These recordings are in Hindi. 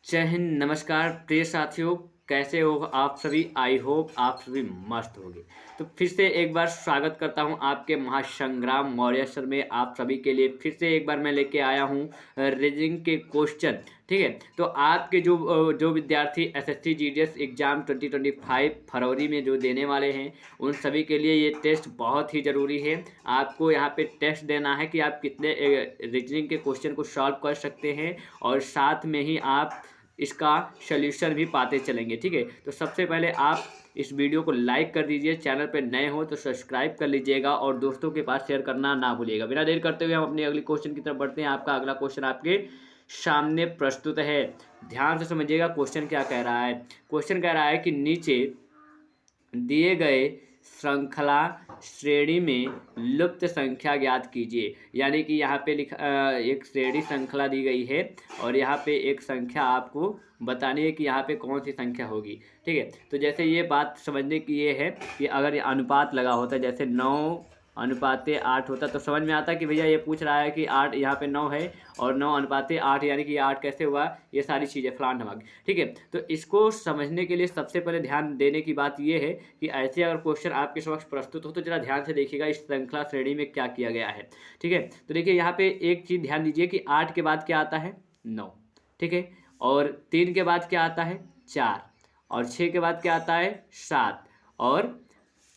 जय हिंद, नमस्कार प्रिय साथियों। कैसे हो आप सभी? आई होप आप सभी मस्त होंगे। तो फिर से एक बार स्वागत करता हूं आपके महासंग्राम मौर्य सर में। आप सभी के लिए फिर से एक बार मैं लेके आया हूं रीजनिंग के क्वेश्चन। ठीक है, तो आपके जो विद्यार्थी एसएससी जीडीएस एग्जाम 2025 फरवरी में जो देने वाले हैं, उन सभी के लिए ये टेस्ट बहुत ही ज़रूरी है। आपको यहाँ पे टेस्ट देना है कि आप कितने रीजनिंग के क्वेश्चन को सॉल्व कर सकते हैं, और साथ में ही आप इसका सल्यूशन भी पाते चलेंगे। ठीक है, तो सबसे पहले आप इस वीडियो को लाइक कर दीजिए, चैनल पर नए हो तो सब्सक्राइब कर लीजिएगा और दोस्तों के पास शेयर करना ना भूलिएगा। बिना देर करते हुए हम अपने अगले क्वेश्चन की तरफ बढ़ते हैं। आपका अगला क्वेश्चन आपके सामने प्रस्तुत है। ध्यान से समझिएगा क्वेश्चन क्या कह रहा है। क्वेश्चन कह रहा है कि नीचे दिए गए श्रृंखला श्रेणी में लुप्त संख्या ज्ञात कीजिए। यानी कि यहाँ पे एक श्रेणी श्रृंखला दी गई है और यहाँ पे एक संख्या आपको बतानी है कि यहाँ पे कौन सी संख्या होगी। ठीक है, तो जैसे ये बात समझने की ये है कि अगर ये अनुपात लगा होता है, जैसे 9:8 होता, तो समझ में आता कि भैया ये पूछ रहा है कि 8 यहाँ पे 9 है और 9:8, यानी कि 8 कैसे हुआ, ये सारी चीज़ें फलान ढमाक। ठीक है, तो इसको समझने के लिए सबसे पहले ध्यान देने की बात ये है कि ऐसे अगर क्वेश्चन आपके समक्ष प्रस्तुत हो तो जरा ध्यान से देखिएगा इस श्रृंखला श्रेणी में क्या किया गया है। ठीक है, तो देखिए यहाँ पे एक चीज़ ध्यान दीजिए कि 8 के बाद क्या आता है? 9। ठीक है, और 3 के बाद क्या आता है? 4, और 6 के बाद क्या आता है? 7, और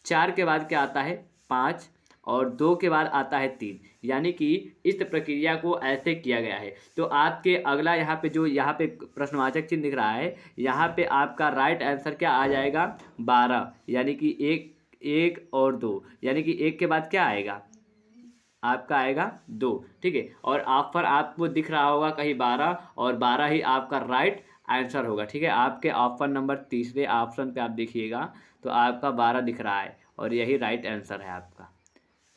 4 के बाद क्या आता है? 5, और 2 के बाद आता है 3। यानी कि इस प्रक्रिया को ऐसे किया गया है। तो आपके अगला यहाँ पे जो यहाँ पे प्रश्नवाचक चिन्ह दिख रहा है, यहाँ पे आपका राइट आंसर क्या आ जाएगा? 12। यानी कि एक और 2, यानी कि 1 के बाद क्या आएगा? आपका आएगा 2। ठीक है, और ऑफर आपको दिख रहा होगा कहीं 12, और 12 ही आपका राइट आंसर होगा। ठीक है, आपके ऑप्शन नंबर तीसरे ऑप्शन पे आप देखिएगा तो आपका 12 दिख रहा है और यही राइट आंसर है आपका।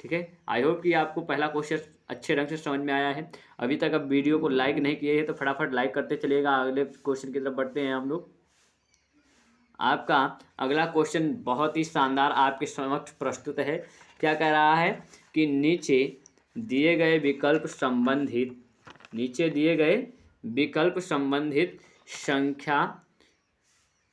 ठीक है, आई होप कि आपको पहला क्वेश्चन अच्छे ढंग से समझ में आया है। अभी तक अब वीडियो को लाइक नहीं किए हैं तो फटाफट लाइक करते चलिएगा। अगले क्वेश्चन की तरफ बढ़ते हैं हम लोग। आपका अगला क्वेश्चन बहुत ही शानदार आपके समक्ष प्रस्तुत है। क्या कह रहा है कि नीचे दिए गए विकल्प संबंधित संख्या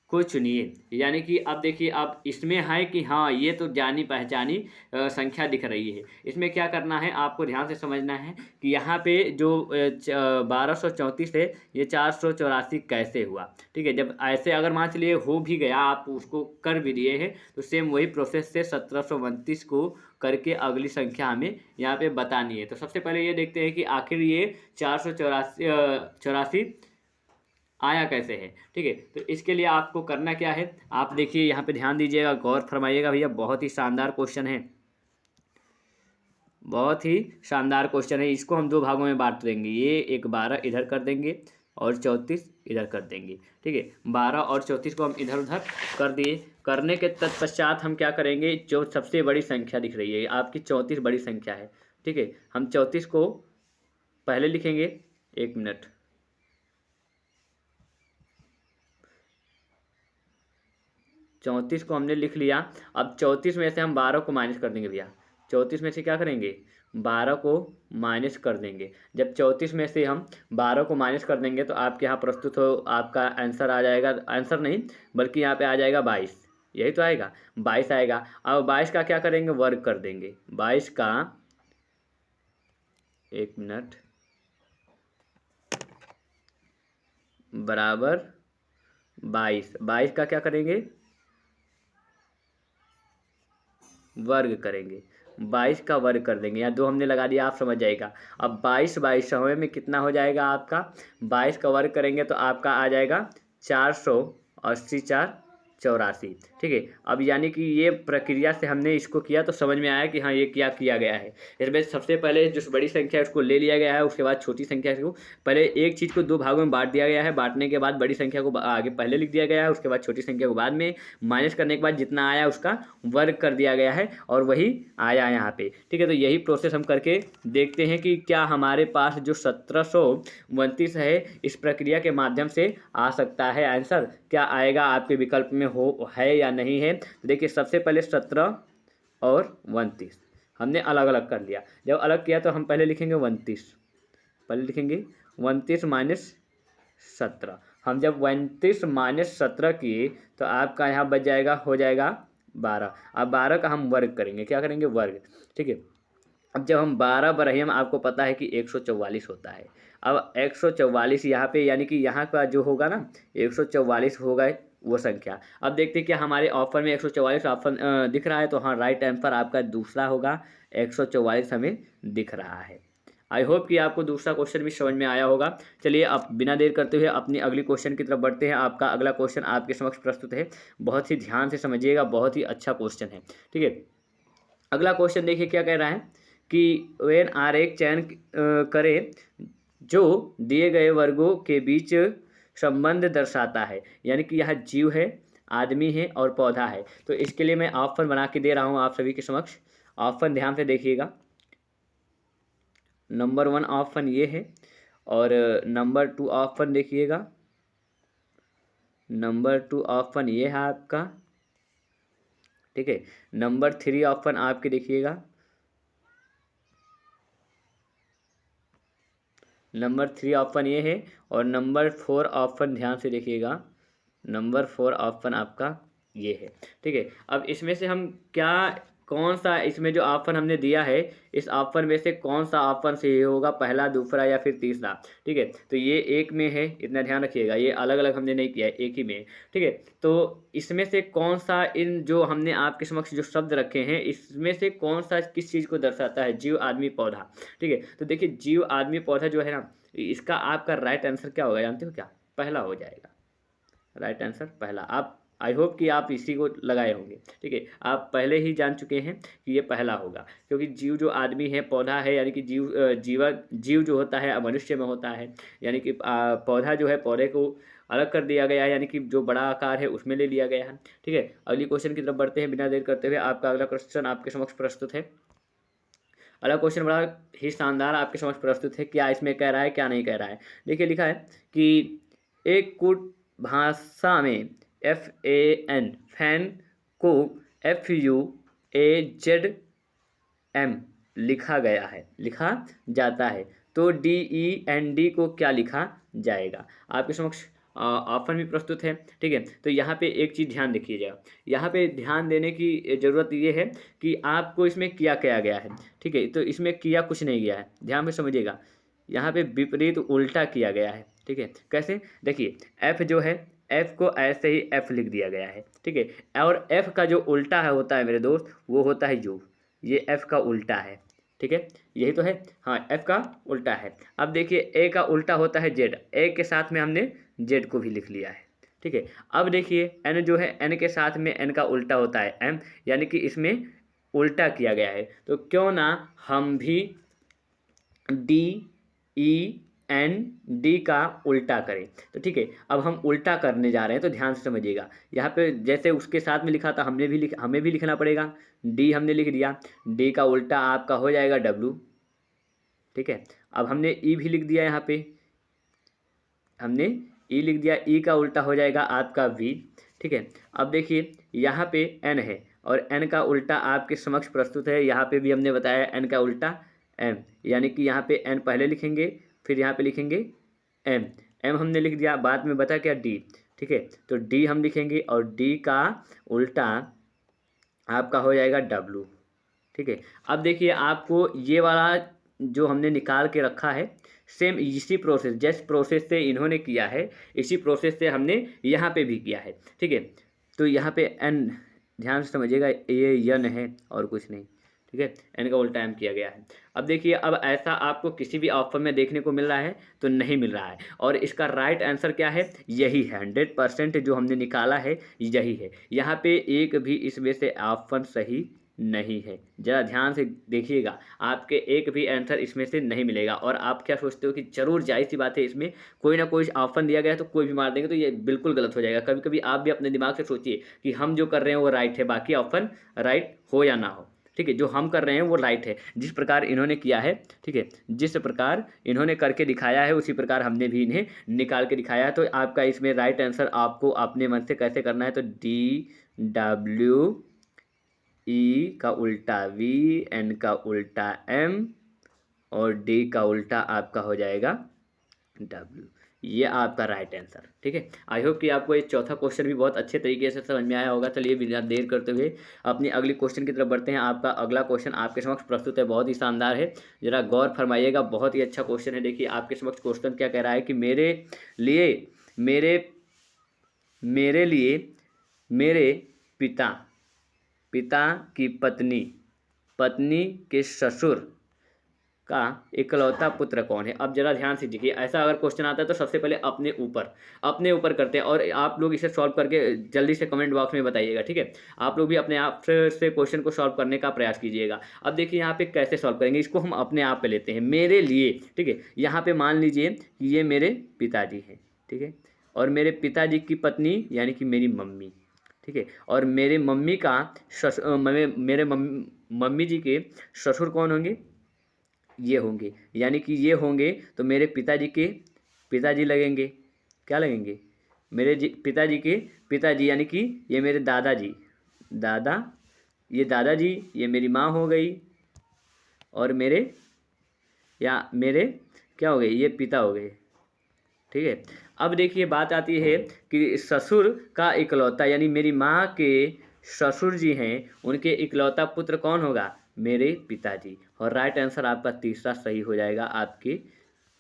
को चुनिए। यानी कि अब देखिए, अब इसमें है कि हाँ ये तो जानी पहचानी संख्या दिख रही है। इसमें क्या करना है, आपको ध्यान से समझना है कि यहाँ पे जो 1234 है, ये 484 कैसे हुआ। ठीक है, जब ऐसे अगर मान चलिए हो भी गया, आप उसको कर भी दिए हैं, तो सेम वही प्रोसेस से 1729 को करके अगली संख्या हमें यहाँ पे बतानी है। तो सबसे पहले ये देखते हैं कि आखिर ये 484 आया कैसे है। ठीक है, तो इसके लिए आपको करना क्या है, आप देखिए यहाँ पे ध्यान दीजिएगा, गौर फरमाइएगा भैया, बहुत ही शानदार क्वेश्चन है। बहुत ही शानदार क्वेश्चन है। इसको हम दो भागों में बांट देंगे। ये एक 12 इधर कर देंगे और 34 इधर कर देंगे। ठीक है, 12 और 34 को हम इधर उधर कर दिए। करने के तत्पश्चात हम क्या करेंगे, जो सबसे बड़ी संख्या दिख रही है आपकी 34 बड़ी संख्या है। ठीक है, हम 34 को पहले लिखेंगे। 1 मिनट, 34 को हमने लिख लिया। अब 34 में से हम 12 को माइनस कर देंगे भैया। 34 में से क्या करेंगे? 12 को माइनस कर देंगे। जब 34 में से हम 12 को माइनस कर देंगे तो आपके यहाँ प्रस्तुत हो आपका आंसर आ जाएगा, आंसर नहीं बल्कि यहाँ पे आ जाएगा 22। यही तो आएगा, 22 आएगा। अब 22 का क्या करेंगे? वर्ग कर देंगे। 22 का, 1 मिनट, बराबर 22। 22 का क्या करेंगे? वर्ग करेंगे। 22 का वर्ग कर देंगे, या 2 हमने लगा दिया, आप समझ जाएगा। अब 22 22 में कितना हो जाएगा आपका? 22 का वर्ग करेंगे तो आपका आ जाएगा 480, 484। ठीक है, अब यानी कि ये प्रक्रिया से हमने इसको किया तो समझ में आया कि हाँ ये क्या किया गया है। इसमें सबसे पहले जो बड़ी संख्या है उसको ले लिया गया है, उसके बाद छोटी संख्या को पहले एक चीज़ को दो भागों में बांट दिया गया है। बांटने के बाद बड़ी संख्या को आगे पहले लिख दिया गया है, उसके बाद छोटी संख्या को बाद में। माइनस करने के बाद जितना आया उसका वर्ग कर दिया गया है और वही आया यहाँ पे। ठीक है, तो यही प्रोसेस हम करके देखते हैं कि क्या हमारे पास जो 1729 है इस प्रक्रिया के माध्यम से आ सकता है आंसर। क्या आएगा आपके विकल्प में, हो है या नहीं है। तो देखिए सबसे पहले 17 और 29 हमने अलग अलग कर लिया। जब अलग किया तो हम पहले लिखेंगे 29, पहले लिखेंगे 29 माइनस 17। हम जब 29 माइनस 17 किए तो आपका यहाँ बच जाएगा, हो जाएगा 12। अब 12 का हम वर्ग करेंगे, क्या करेंगे, वर्ग। ठीक है, अब जब हम 12 बरहिम, आपको पता है कि 144 होता है। अब 144 यहाँ पे, यानी कि यहाँ का जो होगा ना 144 होगा वो संख्या। अब देखते हैं क्या हमारे ऑफर में 144 ऑप्शन दिख रहा है, तो हाँ राइट आंसर आपका दूसरा होगा, 144 हमें दिख रहा है। आई होप कि आपको दूसरा क्वेश्चन भी समझ में आया होगा। चलिए अब बिना देर करते हुए अपनी अगली क्वेश्चन की तरफ बढ़ते हैं। आपका अगला क्वेश्चन आपके समक्ष प्रस्तुत है, बहुत ही ध्यान से समझिएगा, बहुत ही अच्छा क्वेश्चन है। ठीक है, अगला क्वेश्चन देखिए क्या कह रहा है कि वेन आरेख चयन करें जो दिए गए वर्गों के बीच संबंध दर्शाता है, यानी कि यह जीव है, आदमी है और पौधा है। तो इसके लिए मैं ऑप्शन बना के दे रहा हूँ आप सभी के समक्ष। ऑप्शन ध्यान से देखिएगा। नंबर 1 ऑप्शन ये है, और नंबर 2 ऑप्शन देखिएगा, नंबर 2 ऑप्शन ये है आपका। ठीक है, नंबर 3 ऑप्शन आपके देखिएगा, नंबर 3 ऑप्शन ये है, और नंबर 4 ऑप्शन ध्यान से देखिएगा, नंबर 4 ऑप्शन आपका ये है। ठीक है, अब इसमें से हम क्या, कौन सा इसमें जो ऑप्शन हमने दिया है, इस ऑप्शन में से कौन सा ऑप्शन सही होगा, पहला, दूसरा या फिर तीसरा। ठीक है, तो ये एक में है, इतना ध्यान रखिएगा, ये अलग अलग हमने नहीं किया है, एक ही में है। ठीक है, तो इसमें से कौन सा, इन जो हमने आपके समक्ष जो शब्द रखे हैं, इसमें से कौन सा किस चीज़ को दर्शाता है, जीव, आदमी, पौधा। ठीक है, तो देखिए जीव, आदमी, पौधा जो है ना, इसका आपका राइट आंसर क्या होगा, जानते हो क्या, पहला हो जाएगा। राइट आंसर पहला। आप, आई होप कि आप इसी को लगाए होंगे। ठीक है, आप पहले ही जान चुके हैं कि ये पहला होगा, क्योंकि जीव जो आदमी है, पौधा है, यानी कि जीव जो होता है मनुष्य में होता है, यानी कि पौधा जो है, पौधे को अलग कर दिया गया है, यानी कि जो बड़ा आकार है उसमें ले लिया गया है। ठीक है, अगली क्वेश्चन की तरफ बढ़ते हैं बिना देर करते हुए। आपका अगला क्वेश्चन आपके समक्ष प्रस्तुत है। अगला क्वेश्चन बड़ा ही शानदार आपके समक्ष प्रस्तुत है। क्या इसमें कह रहा है, क्या नहीं कह रहा है। देखिए लिखा है कि एक कूट भाषा में FAN, फैन को FUAZM लिखा गया है, लिखा जाता है, तो DEND को क्या लिखा जाएगा। आपके समक्ष ऑप्शन भी प्रस्तुत है। ठीक है, तो यहाँ पे एक चीज़ ध्यान देखिएगा, यहाँ पे ध्यान देने की ज़रूरत ये है कि आपको इसमें किया गया है। ठीक है, तो इसमें किया कुछ नहीं गया है, ध्यान में समझिएगा, यहाँ पे विपरीत उल्टा किया गया है। ठीक है, कैसे, देखिए एफ जो है, एफ को ऐसे ही एफ लिख दिया गया है। ठीक है, और एफ का जो उल्टा है होता है मेरे दोस्त, वो होता है यू, ये एफ का उल्टा है। ठीक है, यही तो है, हाँ एफ का उल्टा है। अब देखिए ए का उल्टा होता है जेड, ए के साथ में हमने जेड को भी लिख लिया है। ठीक है, अब देखिए एन जो है, एन के साथ में एन का उल्टा होता है एम, यानी कि इसमें उल्टा किया गया है, तो क्यों ना हम भी DEND का उल्टा करें। तो ठीक है, अब हम उल्टा करने जा रहे हैं, तो ध्यान से समझिएगा। यहाँ पे जैसे उसके साथ में लिखा था, हमें भी लिखना पड़ेगा। डी हमने लिख दिया, डी का उल्टा आपका हो जाएगा W। ठीक है, अब हमने ई भी लिख दिया, यहाँ पे हमने ई लिख दिया, ई का उल्टा हो जाएगा आपका V। ठीक है, अब देखिए यहाँ पे एन है, और एन का उल्टा आपके समक्ष प्रस्तुत है, यहाँ पे भी हमने बताया एन का उल्टा एम, यानी कि यहाँ पे एन पहले लिखेंगे, फिर यहाँ पे लिखेंगे एम, एम हमने लिख दिया, बाद में बता क्या डी। ठीक है, तो डी हम लिखेंगे, और डी का उल्टा आपका हो जाएगा W। ठीक है, अब देखिए आपको ये वाला जो हमने निकाल के रखा है, सेम इसी प्रोसेस, जिस प्रोसेस से इन्होंने किया है, इसी प्रोसेस से हमने यहाँ पे भी किया है। ठीक है, तो यहाँ पे एन, ध्यान से समझिएगा, ये यन है और कुछ नहीं। ठीक है, एन का उल्टा एम किया गया है। अब देखिए, अब ऐसा आपको किसी भी ऑप्शन में देखने को मिल रहा है तो नहीं मिल रहा है, और इसका राइट आंसर क्या है, यही है, 100% जो हमने निकाला है यही है। यहाँ पे एक भी इसमें से ऑप्शन सही नहीं है, ज़रा ध्यान से देखिएगा, आपके एक भी आंसर इसमें से नहीं मिलेगा। और आप क्या सोचते हो कि जरूर जाहिर सी बात है, इसमें कोई ना कोई ऑप्शन दिया गया है तो कोई भी मार देंगे, तो ये बिल्कुल गलत हो जाएगा। कभी कभी आप भी अपने दिमाग से सोचिए कि हम जो कर रहे हैं वो राइट है, बाकी ऑप्शन राइट हो या ना हो। ठीक है, जो हम कर रहे हैं वो राइट है, जिस प्रकार इन्होंने किया है। ठीक है, जिस प्रकार इन्होंने करके दिखाया है उसी प्रकार हमने भी इन्हें निकाल के दिखाया है। तो आपका इसमें राइट आंसर आपको अपने मन से कैसे करना है, तो DWE का उल्टा V, N का उल्टा M, और D का उल्टा आपका हो जाएगा W। ये आपका राइट आंसर। ठीक है, आई होप कि आपको ये चौथा क्वेश्चन भी बहुत अच्छे तरीके से समझ में आया होगा। चलिए बिना देर करते हुए अपनी अगली क्वेश्चन की तरफ बढ़ते हैं। आपका अगला क्वेश्चन आपके समक्ष प्रस्तुत है, बहुत ही शानदार है, जरा गौर फरमाइएगा, बहुत ही अच्छा क्वेश्चन है। देखिए आपके समक्ष क्वेश्चन क्या कह रहा है कि लिए मेरे मेरे लिए मेरे पिता पिता की पत्नी पत्नी के ससुर का इकलौता पुत्र कौन है। अब जरा ध्यान से देखिए, ऐसा अगर क्वेश्चन आता है तो सबसे पहले अपने ऊपर करते हैं, और आप लोग इसे सॉल्व करके जल्दी से कमेंट बॉक्स में बताइएगा। ठीक है, आप लोग भी अपने आप से क्वेश्चन को सॉल्व करने का प्रयास कीजिएगा। अब देखिए यहाँ पे कैसे सॉल्व करेंगे, इसको हम अपने आप पे लेते हैं, मेरे लिए। ठीक है, यहाँ पे मान लीजिए कि ये मेरे पिताजी हैं। ठीक है, और मेरे पिताजी की पत्नी यानी कि मेरी मम्मी। ठीक है, और मेरे मम्मी का मेरे मम्मी जी के ससुर कौन होंगे, ये होंगे, यानी कि ये होंगे तो मेरे पिताजी के पिताजी लगेंगे। क्या लगेंगे, पिताजी के पिताजी, यानी कि ये मेरे दादाजी, दादा, ये दादाजी, ये मेरी माँ हो गई, और मेरे क्या हो गए, ये पिता हो गए। ठीक है, अब देखिए बात आती है कि ससुर का इकलौता, यानी मेरी माँ के ससुर जी हैं, उनके इकलौता पुत्र कौन होगा, मेरे पिताजी। और राइट आंसर आपका तीसरा सही हो जाएगा, आपके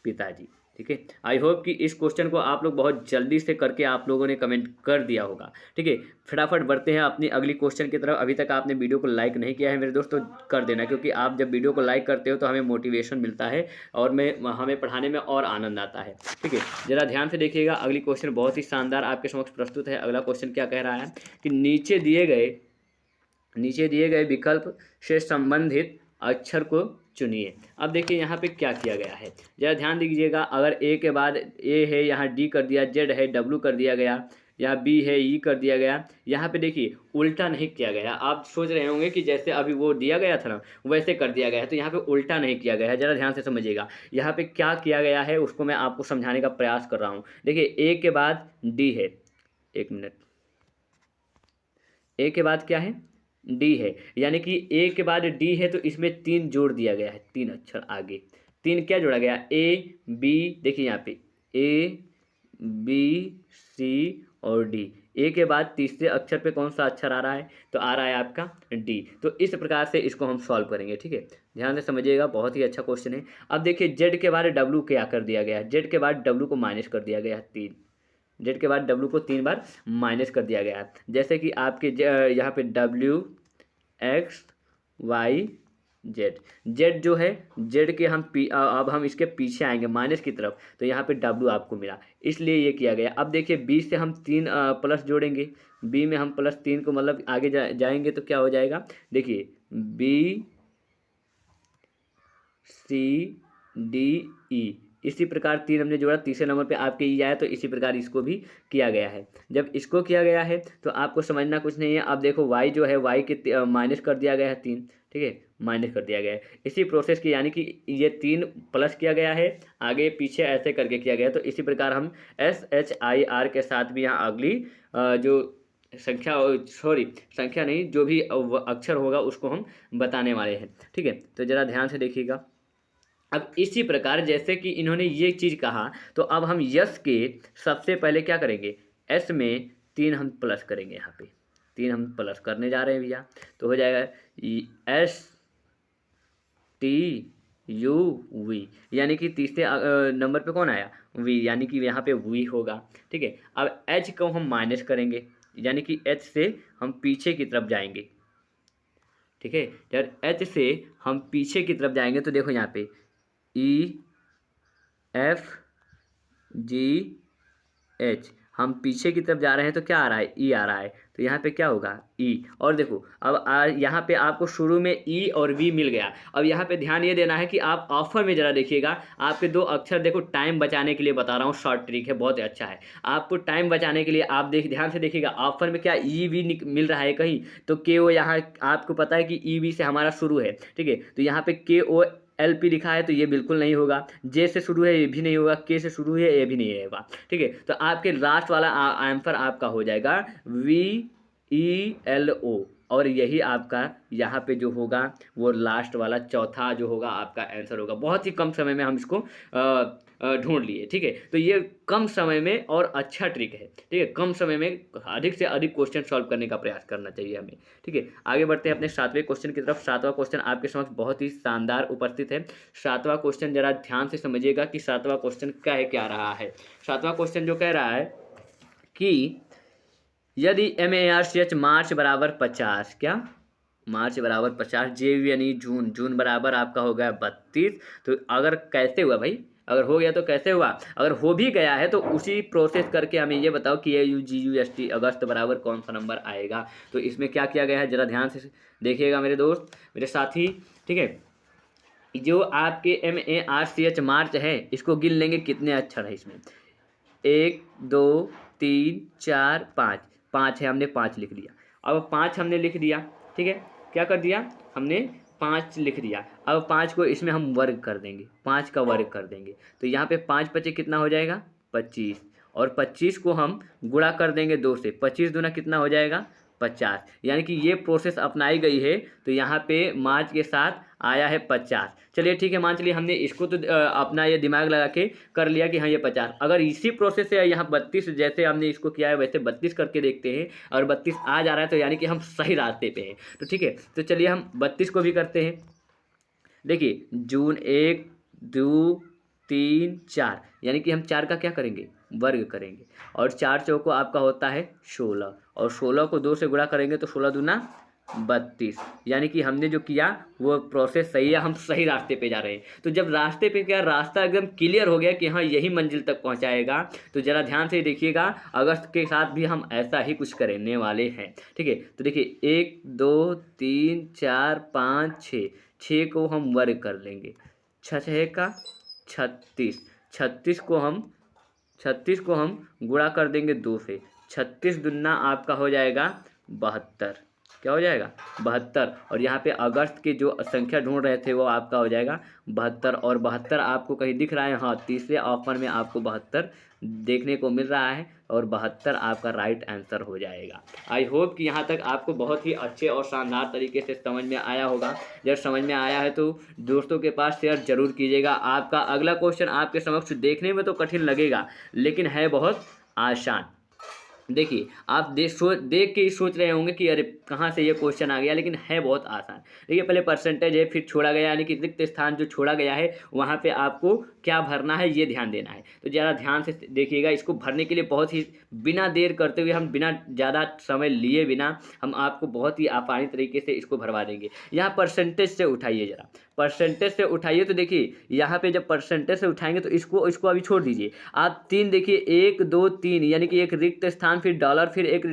पिताजी। ठीक है, आई होप कि इस क्वेश्चन को आप लोग बहुत जल्दी से करके आप लोगों ने कमेंट कर दिया होगा। ठीक है, फटाफट बढ़ते हैं अपनी अगली क्वेश्चन की तरफ। अभी तक आपने वीडियो को लाइक नहीं किया है मेरे दोस्तों, कर देना, क्योंकि आप जब वीडियो को लाइक करते हो तो हमें मोटिवेशन मिलता है और हमें पढ़ाने में और आनंद आता है। ठीक है, जरा ध्यान से देखिएगा, अगली क्वेश्चन बहुत ही शानदार आपके समक्ष प्रस्तुत है। अगला क्वेश्चन क्या कह रहा है कि नीचे दिए गए विकल्प से संबंधित अक्षर को चुनिए। अब देखिए यहाँ पे क्या किया गया है, जरा ध्यान दीजिएगा। अगर ए के बाद ए है, यहाँ डी कर दिया, जेड है डब्ल्यू कर दिया गया, यहाँ बी है ई कर दिया गया। यहाँ पे देखिए उल्टा नहीं किया गया। आप सोच रहे होंगे कि जैसे अभी वो दिया गया था ना वैसे कर दिया गया है, तो यहाँ पे उल्टा नहीं किया गया है। जरा ध्यान से समझिएगा यहाँ पे क्या किया गया है, उसको मैं आपको समझाने का प्रयास कर रहा हूँ। देखिए ए के बाद डी है, एक मिनट, ए के बाद क्या है, डी है, यानी कि ए के बाद डी है तो इसमें 3 जोड़ दिया गया है, 3 अक्षर आगे। 3 क्या जोड़ा गया, ए बी, देखिए यहाँ पे ए बी सी और डी। ए के बाद तीसरे अक्षर पे कौन सा अक्षर आ रहा है, तो आ रहा है आपका डी। तो इस प्रकार से इसको हम सॉल्व करेंगे। ठीक है, ध्यान से समझिएगा, बहुत ही अच्छा क्वेश्चन है। अब देखिए जेड के बाद डब्ल्यू क्या कर दिया गया है, जेड के बाद डब्ल्यू को माइनस कर दिया गया है 3, जेड के बाद डब्ल्यू को 3 बार माइनस कर दिया गया है। जैसे कि आपके यहाँ पे W X Y Z, Z जो है, जेड के अब हम इसके पीछे आएंगे माइनस की तरफ, तो यहाँ पे डब्ल्यू आपको मिला, इसलिए ये किया गया। अब देखिए बी से हम 3 प्लस जोड़ेंगे, बी में हम +3 को मतलब आगे जाएंगे तो क्या हो जाएगा, देखिए बी सी डी ई, इसी प्रकार 3 हमने जोड़ा, तीसरे नंबर पे आपके ई आया, तो इसी प्रकार इसको भी किया गया है। जब इसको किया गया है तो आपको समझना कुछ नहीं है। अब देखो वाई जो है, वाई के माइनस कर दिया गया है 3, ठीक है, माइनस कर दिया गया है इसी प्रोसेस की, यानी कि ये 3 प्लस किया गया है, आगे पीछे ऐसे करके किया गया है। तो इसी प्रकार हम SHIR के साथ भी यहाँ अगली जो संख्या नहीं, जो भी अक्षर होगा उसको हम बताने वाले हैं। ठीक है, तो ज़रा ध्यान से देखिएगा। अब इसी प्रकार जैसे कि इन्होंने ये चीज़ कहा, तो अब हम यस के सबसे पहले क्या करेंगे, एस में 3 हम प्लस करेंगे, यहाँ पे 3 हम प्लस करने जा रहे हैं भैया, तो हो जाएगा STUV, यानी कि तीसरे नंबर पे कौन आया, वी, यानी कि यहाँ पे वी होगा। ठीक है, अब एच को हम माइनस करेंगे, यानी कि एच से हम पीछे की तरफ जाएंगे। ठीक है, जब एच से हम पीछे की तरफ जाएंगे तो देखो यहाँ पे EFGH, हम पीछे की तरफ जा रहे हैं तो क्या आ रहा है, ई आ रहा है, तो यहाँ पे क्या होगा ई। और देखो अब यहाँ पे आपको शुरू में ई और वी मिल गया। अब यहाँ पे ध्यान ये देना है कि आप ऑफर में ज़रा देखिएगा, आपके 2 अक्षर देखो, टाइम बचाने के लिए बता रहा हूँ, शॉर्ट ट्रिक है, बहुत अच्छा है। आपको टाइम बचाने के लिए आप ध्यान से देखिएगा, ऑफर में क्या ई वी मिल रहा है कहीं, तो के ओ, यहाँ आपको पता है कि ई वी से हमारा शुरू है। ठीक है, तो यहाँ पे KOLP लिखा है तो ये बिल्कुल नहीं होगा, जे से शुरू है ये भी नहीं होगा, के से शुरू है ये भी नहीं होगा। ठीक है, तो आपके लास्ट वाला आंसर आपका हो जाएगा VELO, और यही आपका यहाँ पे जो होगा वो लास्ट वाला चौथा जो होगा आपका आंसर होगा। बहुत ही कम समय में हम इसको ढूंढ लिए। ठीक है, तो ये कम समय में और अच्छा ट्रिक है। ठीक है, कम समय में अधिक से अधिक क्वेश्चन सॉल्व करने का प्रयास करना चाहिए हमें। ठीक है, आगे बढ़ते हैं अपने 7वें क्वेश्चन की तरफ। 7वां क्वेश्चन आपके समक्ष बहुत ही शानदार उपस्थित है। 7वां क्वेश्चन जरा ध्यान से समझिएगा कि 7वां क्वेश्चन क्या रहा है। 7वां क्वेश्चन जो कह रहा है कि यदि MARCH मार्च बराबर 50, क्या मार्च बराबर 50, JU यानी जून, जून बराबर आपका हो गया 32, तो अगर कैसे हुआ भाई, अगर हो गया तो कैसे हुआ, अगर हो भी गया है तो उसी प्रोसेस करके हमें ये बताओ कि AU GU ST अगस्त बराबर कौन सा नंबर आएगा। तो इसमें क्या किया गया है जरा ध्यान से देखिएगा मेरे दोस्त, मेरे साथी। ठीक है, जो आपके MARCH मार्च है, इसको गिन लेंगे कितने अक्षर है इसमें। 1 2 3 4 5, 5 है, हमने 5 लिख दिया। अब 5 हमने लिख दिया। ठीक है, क्या कर दिया हमने, 5 लिख दिया। अब 5 को इसमें हम वर्ग कर देंगे, 5 का वर्ग कर देंगे, तो यहाँ पे 5 पचे कितना हो जाएगा 25, और 25 को हम गुणा कर देंगे 2 से, 25 दूना कितना हो जाएगा 50। यानी कि ये प्रोसेस अपनाई गई है, तो यहाँ पे मार्च के साथ आया है 50। चलिए ठीक है, मान चलिए हमने इसको तो अपना ये दिमाग लगा के कर लिया कि हाँ ये 50। अगर इसी प्रोसेस से यहाँ 32 जैसे हमने इसको किया है वैसे 32 करके देखते हैं, और 32 आ जा रहा है तो यानी कि हम सही रास्ते पे हैं। तो ठीक है, तो चलिए हम 32 को भी करते हैं। देखिए जून 1 2 3 4, यानी कि हम 4 का क्या करेंगे वर्ग करेंगे, और 4 चौको आपका होता है 16, और 16 को 2 से गुणा करेंगे तो 16 दूना 32। यानी कि हमने जो किया वो प्रोसेस सही है, हम सही रास्ते पे जा रहे हैं। तो जब रास्ते पे क्या रास्ता एकदम क्लियर हो गया कि हाँ यही मंजिल तक पहुंचाएगा, तो जरा ध्यान से देखिएगा, अगस्त के साथ भी हम ऐसा ही कुछ करने वाले हैं। ठीक है, तो देखिए 1 2 3 4 5 6, 6 को हम वर्ग कर लेंगे, 6 का 36, 36 को हम गुणा कर देंगे 2 से, 36 दुन्ना आपका हो जाएगा 72। क्या हो जाएगा 72, और यहाँ पे अगस्त के जो संख्या ढूंढ रहे थे वो आपका हो जाएगा 72, और 72 आपको कहीं दिख रहा है, हाँ तीसरे ऑप्शन में आपको 72 देखने को मिल रहा है, और 72 आपका राइट आंसर हो जाएगा। आई होप कि यहाँ तक आपको बहुत ही अच्छे और शानदार तरीके से समझ में आया होगा। जब समझ में आया है तो दोस्तों के पास शेयर जरूर कीजिएगा। आपका अगला क्वेश्चन आपके समक्ष देखने में तो कठिन लगेगा, लेकिन है बहुत आसान। देखिए आप देख के ही सोच रहे होंगे कि अरे कहाँ से ये क्वेश्चन आ गया, लेकिन है बहुत आसान। देखिए पहले परसेंटेज है, फिर छोड़ा गया, यानी कि रिक्त स्थान जो छोड़ा गया है वहाँ पे आपको क्या भरना है ये ध्यान देना है। तो ज़रा ध्यान से देखिएगा, इसको भरने के लिए बहुत ही बिना देर करते हुए, हम बिना ज़्यादा समय लिए बिना हम आपको बहुत ही आसानी तरीके से इसको भरवा देंगे। यहाँ परसेंटेज से उठाइए, ज़रा परसेंटेज से उठाइए, तो देखिए यहाँ पे जब परसेंटेज से उठाएंगे तो इसको अभी छोड़ दीजिए। आप 3 देखिए 1 2 3, यानी कि एक रिक्त स्थान, फिर डॉलर, फिर एक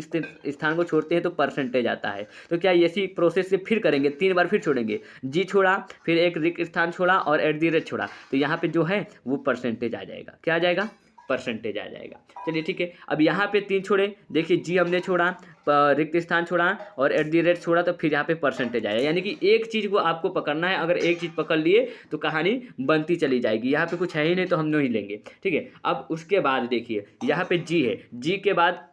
स्थान को छोड़ते हैं तो परसेंटेज आता है। तो क्या इसी प्रोसेस से फिर करेंगे, 3 बार फिर छोड़ेंगे, जी छोड़ा, फिर एक रिक्त स्थान छोड़ा और @ छोड़ा, तो यहाँ पे जो है वो परसेंटेज आ जाएगा। क्या आ जाएगा परसेंटेज आ जाएगा। चलिए ठीक है, अब यहाँ पे 3 छोड़े, देखिए जी हमने छोड़ा, रिक्त स्थान छोड़ा और @ छोड़ा, तो फिर यहाँ पे परसेंटेज आया। यानी कि एक चीज़ को आपको पकड़ना है, अगर एक चीज़ पकड़ लिए तो कहानी बनती चली जाएगी। यहाँ पे कुछ है ही नहीं तो हम नहीं लेंगे। ठीक है, अब उसके बाद देखिए यहाँ पे जी है, जी के बाद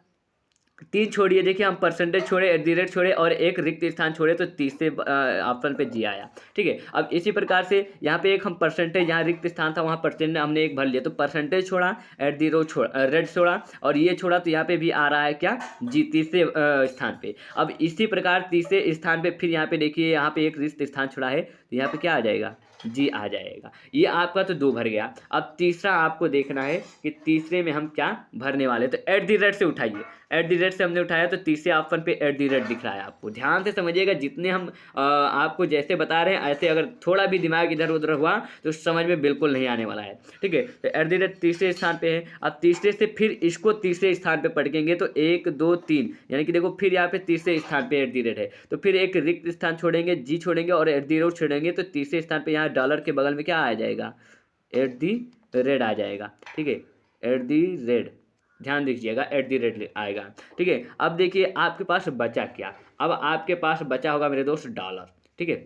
3 छोड़िए, देखिए हम परसेंटेज छोड़े, @ छोड़े और एक रिक्त स्थान छोड़े, तो तीसरे ऑप्शन पे जी आया। ठीक है, अब इसी प्रकार से यहाँ पे एक हम परसेंटेज, यहाँ रिक्त स्थान था वहाँ परसेंटेज हमने एक भर लिया, तो परसेंटेज छोड़ा, @ छोड़ा और ये छोड़ा, तो यहाँ पे भी आ रहा है क्या जी तीसरे स्थान पे। अब इसी प्रकार तीसरे स्थान पे फिर यहाँ पे देखिए, यहाँ पे एक रिक्त स्थान छोड़ा है, तो यहाँ पे क्या आ जाएगा जी आ जाएगा। ये आपका तो 2 भर गया। अब तीसरा आपको देखना है कि तीसरे में हम क्या भरने वाले, तो @ से उठाइए, @ से हमने उठाया तो तीसरे ऑप्शन पे @ दिख रहा है। आपको ध्यान से समझिएगा, जितने हम आपको जैसे बता रहे हैं ऐसे अगर थोड़ा भी दिमाग इधर उधर हुआ तो समझ में बिल्कुल नहीं आने वाला है। ठीक है, तो @ तीसरे स्थान पे है। अब तीसरे से फिर इसको तीसरे स्थान पे पढ़ेंगे, तो 1 2 3, यानी कि देखो फिर यहाँ पे तीसरे स्थान पे @ है, तो फिर एक रिक्त स्थान छोड़ेंगे, जी छोड़ेंगे और @ छोड़ेंगे, तो तीसरे स्थान पे यहाँ डॉलर के बगल में क्या आ जाएगा @ आ जाएगा। ठीक है, @ ध्यान दीजिएगा, @ आएगा। ठीक है, अब देखिए आपके पास बचा क्या, अब आपके पास बचा होगा मेरे दोस्त डॉलर। ठीक है,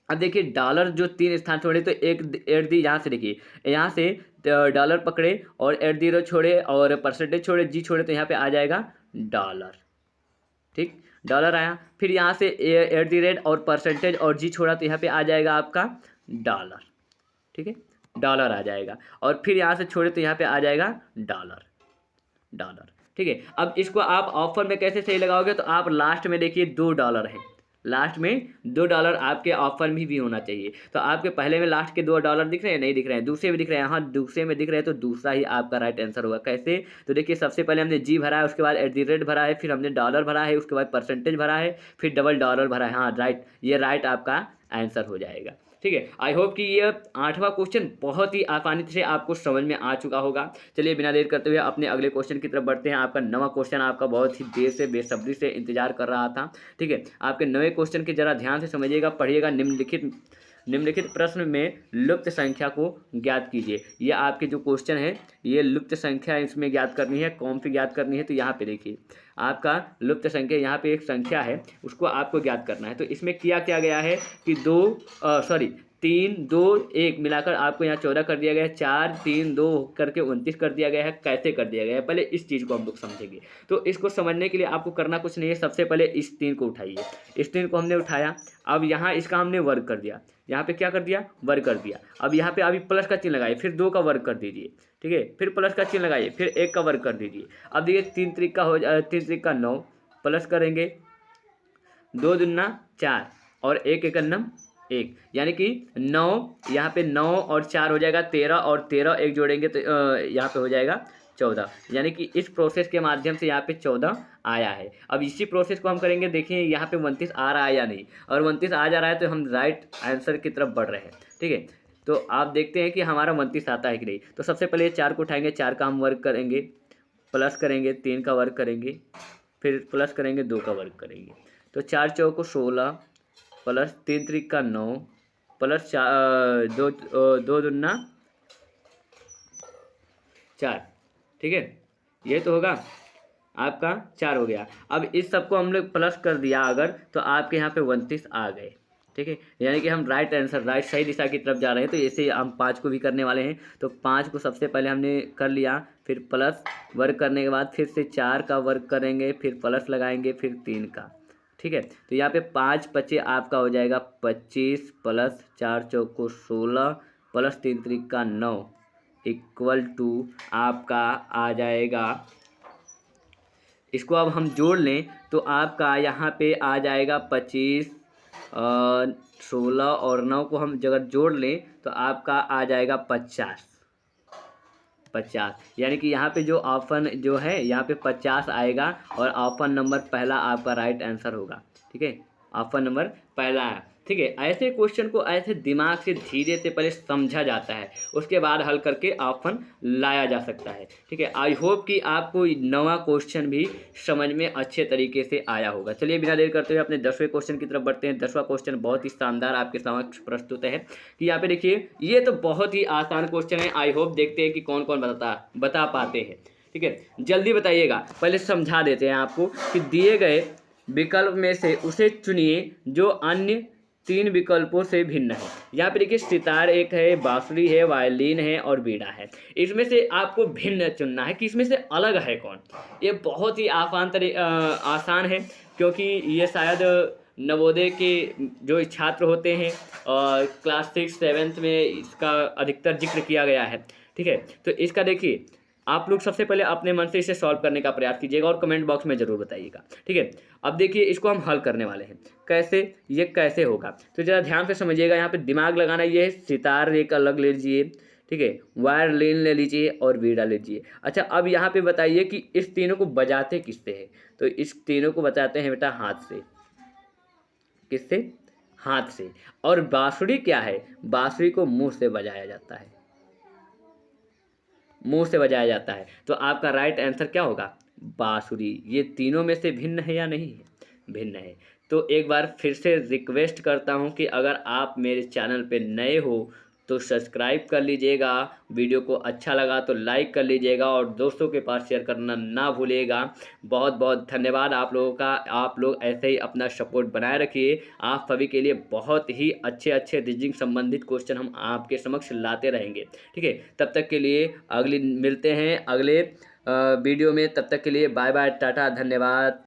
अब देखिए डॉलर जो 3 स्थान छोड़े, तो एक यहाँ से देखिए, यहाँ से डॉलर पकड़े और @ छोड़े और परसेंटेज छोड़े, जी छोड़े, तो यहाँ पे आ जाएगा डॉलर। ठीक, डॉलर आया, फिर यहाँ से @ और परसेंटेज और जी छोड़ा, तो यहाँ पे आ जाएगा आपका डॉलर। ठीक है, डॉलर आ जाएगा, और फिर यहाँ से छोड़े तो यहाँ पे आ जाएगा डॉलर, डॉलर। ठीक है, अब इसको आप ऑफर में कैसे सही लगाओगे, तो आप लास्ट में देखिए $2 है, लास्ट में $2 आपके ऑफर में भी होना चाहिए। तो आपके पहले में लास्ट के $2 दिख रहे हैं, नहीं दिख रहे हैं, दूसरे में दिख रहे हैं, हाँ दूसरे में दिख रहे हैं, तो दूसरा ही आपका राइट आंसर होगा। कैसे, तो देखिए सबसे पहले हमने जी भरा है, उसके बाद @ भरा है, फिर हमने डॉलर भरा है, उसके बाद परसेंटेज भरा है, फिर $डबल भरा है, हाँ राइट, ये राइट आपका आंसर हो जाएगा। ठीक है, आई होप कि ये 8वां क्वेश्चन बहुत ही आसानी से आपको समझ में आ चुका होगा। चलिए बिना देर करते हुए अपने अगले क्वेश्चन की तरफ बढ़ते हैं। आपका 9वां क्वेश्चन आपका बहुत ही देर से बेसब्री से इंतजार कर रहा था। ठीक है, आपके 9वें क्वेश्चन की जरा ध्यान से समझिएगा, पढ़िएगा। निम्नलिखित प्रश्न में लुप्त संख्या को ज्ञात कीजिए। ये आपके जो क्वेश्चन है, ये लुप्त संख्या इसमें ज्ञात करनी है, कौन सी ज्ञात करनी है, तो यहाँ पे देखिए आपका लुप्त संख्या, यहाँ पे एक संख्या है, उसको आपको ज्ञात करना है। तो इसमें किया क्या गया है कि 3, 2, 1 मिलाकर आपको यहाँ 14 कर दिया गया है, 4, 3, 2 करके 29 कर दिया गया है। कैसे कर दिया गया है, पहले इस चीज़ को हम लोग समझेंगे। तो इसको समझने के लिए आपको करना कुछ नहीं है, सबसे पहले इस 3 को उठाइए। इस 3 को हमने उठाया, अब यहाँ इसका हमने वर्ग कर दिया, यहाँ पे क्या कर दिया, वर्ग कर दिया। अब यहाँ पे अभी प्लस का चिन्ह लगाइए, फिर 2 का वर्ग कर दीजिए। ठीक है, फिर प्लस का चिन्ह लगाइए, फिर 1 का वर्ग कर दीजिए। अब देखिए 3 त्रिक का 9, प्लस करेंगे 2 दूना 4 और 1 एकन्नम 1, यानी कि 9, यहाँ पे 9 और 4 हो जाएगा 13, और 13 एक जोड़ेंगे तो यहाँ पे हो जाएगा 14, यानी कि इस प्रोसेस के माध्यम से यहाँ पे 14 आया है। अब इसी प्रोसेस को हम करेंगे, देखिए यहाँ पे 29 आ रहा है या नहीं, और 29 आ जा रहा है तो हम राइट आंसर की तरफ बढ़ रहे हैं। ठीक है, तो आप देखते हैं कि हमारा 29 आता है कि नहीं। तो सबसे पहले 4 को उठाएंगे, 4 का हम वर्ग करेंगे, प्लस करेंगे, 3 का वर्ग करेंगे, फिर प्लस करेंगे, 2 का वर्ग करेंगे, तो 4 चौको 16, प्लस 3 त्रिक का 9, प्लस 2 दूना 4। ठीक है, ये तो होगा आपका 4 हो गया। अब इस सबको हम लोग प्लस कर दिया अगर, तो आपके यहाँ पे 29 आ गए। ठीक है, यानी कि हम राइट आंसर, राइट सही दिशा की तरफ जा रहे हैं। तो ऐसे हम 5 को भी करने वाले हैं। तो 5 को सबसे पहले हमने कर लिया, फिर प्लस वर्ग करने के बाद फिर से 4 का वर्ग करेंगे, फिर प्लस लगाएंगे, फिर 3 का। ठीक है, तो यहाँ पे 5 पचे आपका हो जाएगा 25, प्लस 4 चौको 16, प्लस 3 त्रिक का 9 इक्वल टू आपका आ जाएगा, इसको अब हम जोड़ लें तो आपका यहाँ पे आ जाएगा 25, 16 और 9 को हम अगर जोड़ लें तो आपका आ जाएगा 50, यानी कि यहाँ पे जो ऑप्शन जो है यहाँ पे 50 आएगा, और ऑप्शन नंबर पहला आपका राइट आंसर होगा। ठीक है, ऑप्शन नंबर पहला है। ठीक है, ऐसे क्वेश्चन को ऐसे दिमाग से धीरे से पहले समझा जाता है, उसके बाद हल करके ऑप्शन लाया जा सकता है। ठीक है, आई होप कि आपको 9वां क्वेश्चन भी समझ में अच्छे तरीके से आया होगा। चलिए बिना देर करते हुए अपने 10वें क्वेश्चन की तरफ बढ़ते हैं। 10वां क्वेश्चन बहुत ही शानदार आपके समक्ष प्रस्तुत है कि यहाँ पे देखिए, ये तो बहुत ही आसान क्वेश्चन है। आई होप देखते हैं कि कौन कौन बता पाते हैं। ठीक है, जल्दी बताइएगा, पहले समझा देते हैं आपको कि दिए गए विकल्प में से उसे चुनिए जो अन्य 3 विकल्पों से भिन्न है। यहाँ पे देखिए सितार एक है, बांसुरी है, वायलिन है और बीड़ा है। इसमें से आपको भिन्न चुनना है कि इसमें से अलग है कौन। ये बहुत ही आसान है, क्योंकि ये शायद नवोदय के जो छात्र होते हैं और क्लास 6, 7 में इसका अधिकतर जिक्र किया गया है। ठीक है, तो इसका देखिए आप लोग सबसे पहले अपने मन से इसे सॉल्व करने का प्रयास कीजिएगा और कमेंट बॉक्स में ज़रूर बताइएगा। ठीक है, अब देखिए इसको हम हल करने वाले हैं। कैसे, ये कैसे होगा, तो ज़रा ध्यान से समझिएगा। यहाँ पे दिमाग लगाना ये है, सितार एक अलग ले लीजिए। ठीक है, वायलिन ले लीजिए और बीड़ा ले लीजिए। अच्छा, अब यहाँ पे बताइए कि इस तीनों को बजाते किससे है, तो इस तीनों को बजाते हैं बेटा हाथ से। किससे, हाथ से। और बांसुरी क्या है, बांसुरी को मुंह से बजाया जाता है, मुंह से बजाया जाता है। तो आपका राइट आंसर क्या होगा, बांसुरी। ये तीनों में से भिन्न है या नहीं है, भिन्न है। तो एक बार फिर से रिक्वेस्ट करता हूं कि अगर आप मेरे चैनल पे नए हो तो सब्सक्राइब कर लीजिएगा, वीडियो को अच्छा लगा तो लाइक कर लीजिएगा और दोस्तों के पास शेयर करना ना भूलिएगा। बहुत बहुत धन्यवाद आप लोगों का, आप लोग ऐसे ही अपना सपोर्ट बनाए रखिए। आप सभी के लिए बहुत ही अच्छे अच्छे रीजनिंग संबंधित क्वेश्चन हम आपके समक्ष लाते रहेंगे। ठीक है, तब तक के लिए मिलते हैं अगले वीडियो में। तब तक के लिए बाय बाय, टाटा, धन्यवाद।